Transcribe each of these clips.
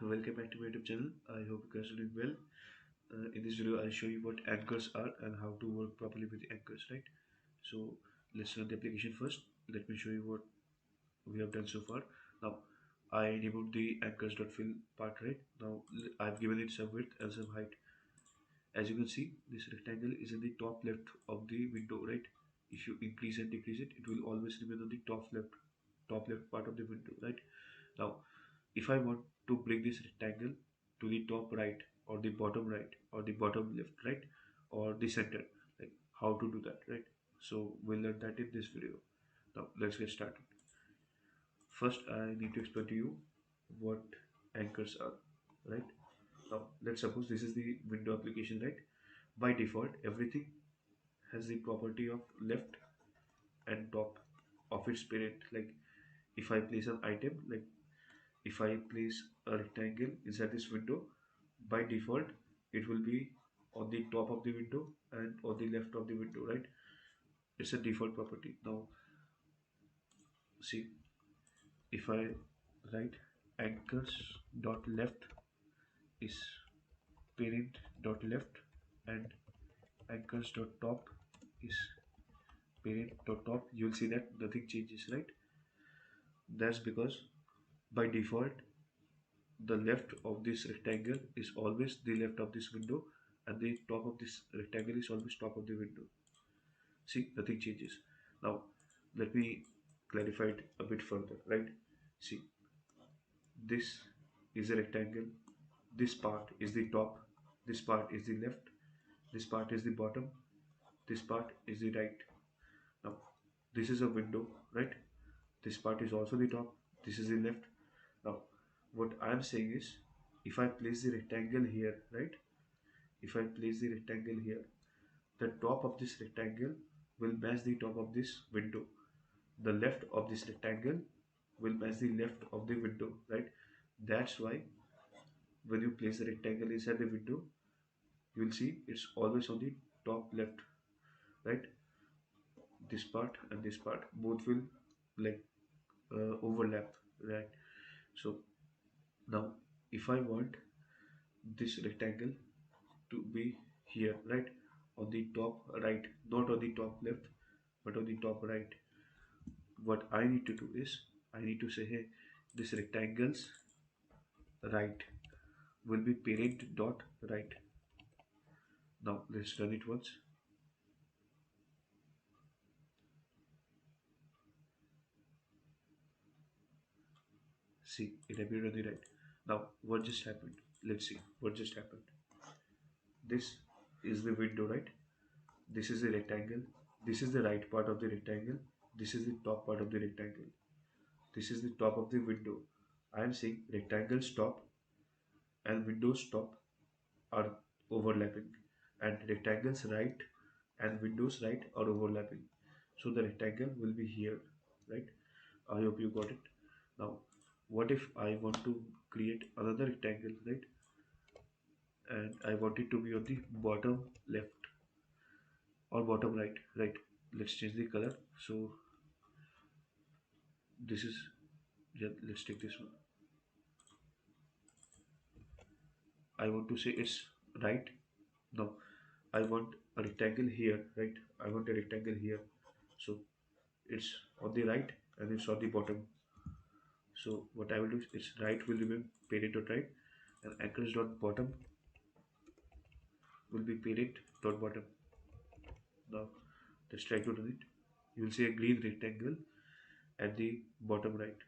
welcome back to my YouTube channel. I hope you guys are doing well. In this video, I'll show you what anchors are and how to work properly with the anchors, right? So let's run the application first. Let me show you what we have done so far. Now, I removed the anchors.fill part, right? Now, I've given it some width and some height. As you can see, this rectangle is in the top left of the window, right? If you increase and decrease it, it will always remain on the top left part of the window, right? Now, if I want to bring this rectangle to the top right or the bottom right or the bottom left, right, or the center, like how to do that, right? So we'll learn that in this video. Now let's get started. First, I need to explain to you what anchors are, right? Now let's suppose this is the window application, right? By default, everything has the property of left and top of its parent. Like if I place an item, like if I place a rectangle inside this window, by default it will be on the top of the window and on the left of the window, right? It's a default property. Now see, if I write anchors dot left is parent dot left and anchors dot top is parent dot top, you'll see that nothing changes, right? That's because by default the left of this rectangle is always the left of this window and the top of this rectangle is always top of the window. See, nothing changes. Now let me clarify it a bit further, right? See, this is a rectangle, this part is the top, this part is the left, this part is the bottom, this part is the right. Now this is a window, right? This part is also the top, this is the left. Now what I am saying is, if I place the rectangle here, right, if I place the rectangle here, the top of this rectangle will match the top of this window, the left of this rectangle will match the left of the window, right? That's why when you place the rectangle inside the window, you will see it's always on the top left, right? This part and this part both will like overlap, right? So now if I want this rectangle to be here, right, on the top right, not on the top left but on the top right, what I need to do is I need to say, hey, this rectangle's right will be parent dot right. Now let's run it once. See, it appeared on the right. Now what just happened? Let's see what just happened. This is the window, right? This is the rectangle. This is the right part of the rectangle. This is the top part of the rectangle. This is the top of the window. I am saying rectangle's top and window's top are overlapping, and rectangle's right and window's right are overlapping. So the rectangle will be here, right? I hope you got it. Now, what if I want to create another rectangle, right? And I want it to be on the bottom left or bottom right, right? Let's change the color. So this is, yeah, let's take this one. I want to say it's right. Now I want a rectangle here, right? I want a rectangle here. So it's on the right and it's on the bottom. So what I will do is its right will remain parent dot right and anchors dot bottom will be parent dot bottom. Now let's try to run it. You will see a green rectangle at the bottom right.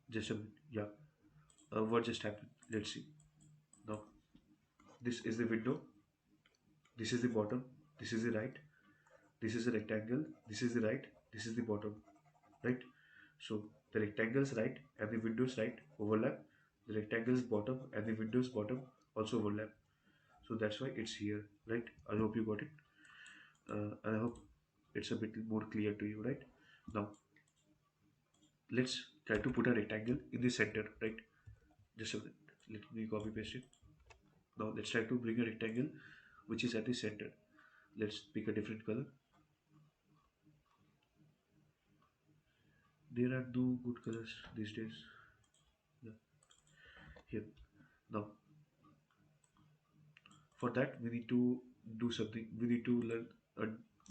Just a minute. Yeah. What just happened? Let's see. Now this is the window. This is the bottom. This is the right. This is a rectangle. This is the right. This is the bottom. Right. So the rectangle's right and the window's right overlap. The rectangle's bottom and the window's bottom also overlap. So that's why it's here, right? I hope you got it. And I hope it's a bit more clear to you, right? Now let's try to put a rectangle in the center, right? Just a minute. Let me copy paste it. Now let's try to bring a rectangle which is at the center. Let's pick a different color. There are no good colors these days. Yeah, here. Now, for that, we need to do something. We need to learn a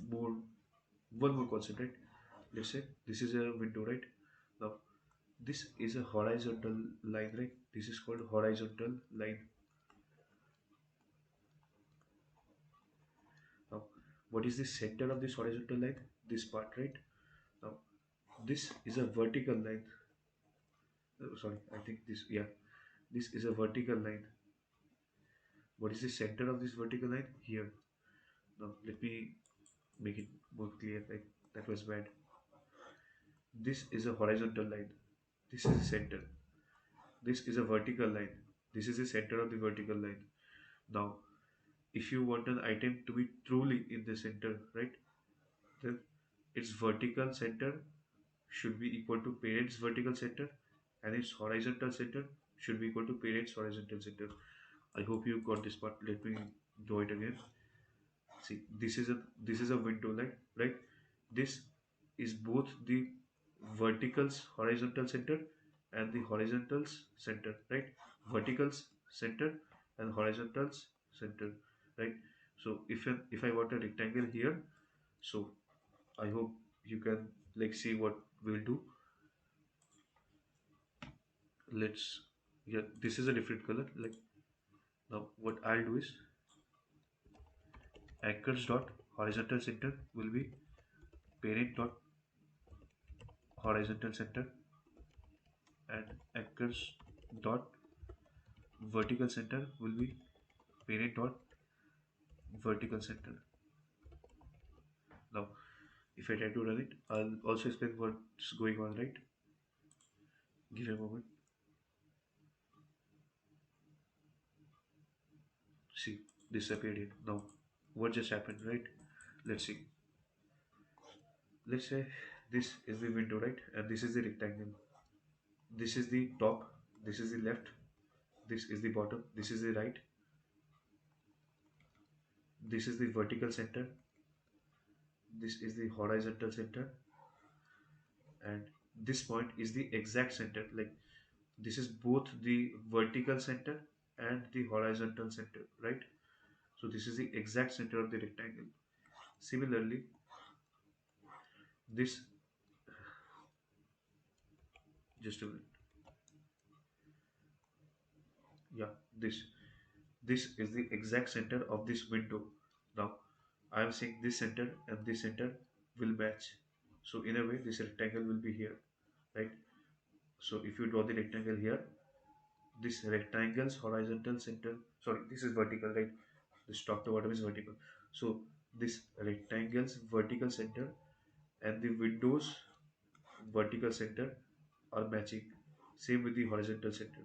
more, one more concept, right? Let's say this is a window, right? Now, this is a horizontal line, right? This is called horizontal line. Now, what is the center of this horizontal line? This part, right? Now, this is a vertical line. Sorry, I think this, yeah, this is a vertical line. What is the center of this vertical line? Here. Now, let me make it more clear. Like, that was bad. This is a horizontal line. This is the center. This is a vertical line. This is the center of the vertical line. Now, if you want an item to be truly in the center, right, then its vertical center should be equal to parent's vertical center, and its horizontal center should be equal to parent's horizontal center. I hope you got this part. Let me draw it again. See, this is a window line, right? This is both the verticals horizontal center and the horizontals center, right? Verticals center and horizontals center, right? So if I want a rectangle here, so I hope you can like see what we'll do. Let's, yeah, this is a different color. Like, now what I'll do is anchors dot horizontal center will be parent dot horizontal center, and anchors dot vertical center will be parent dot vertical center. Now, if I try to run it, I'll also explain what's going on, right? Give a moment. See, this appeared here. Now, what just happened, right? Let's see. Let's say this is the window, right? And this is the rectangle. This is the top. This is the left. This is the bottom. This is the right. This is the vertical center. This is the horizontal center. And this point is the exact center. Like, this is both the vertical center and the horizontal center, right? So this is the exact center of the rectangle. Similarly, this, just a minute, yeah, this is the exact center of this window. Now I am saying this center and this center will match, so in a way this rectangle will be here, right? So if you draw the rectangle here, this rectangle's horizontal center, sorry, this is vertical, right? This top to bottom is vertical. So this rectangle's vertical center and the window's vertical center are matching. Same with the horizontal center.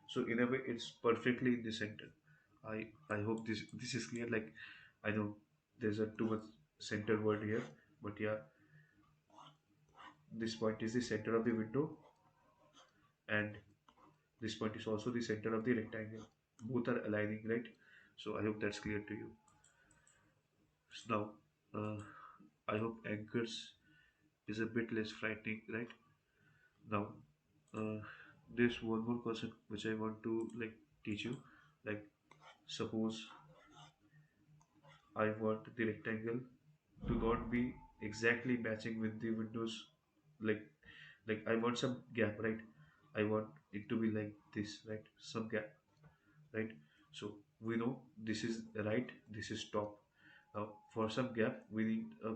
So in a way, it's perfectly in the center. I hope this is clear. Like, I know there's a too much center word here, but yeah, this point is the center of the window, and this point is also the center of the rectangle. Both are aligning, right? So I hope that's clear to you. So now, I hope anchors is a bit less frightening, right? Now, uh, there's one more concept which I want to like teach you. Like, suppose I want the rectangle to not be exactly matching with the windows. Like, I want some gap, right? I want it to be like this, right? Some gap, right? So we know this is right, this is top. Now, for some gap, we need a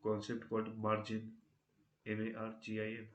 concept called margin, margin.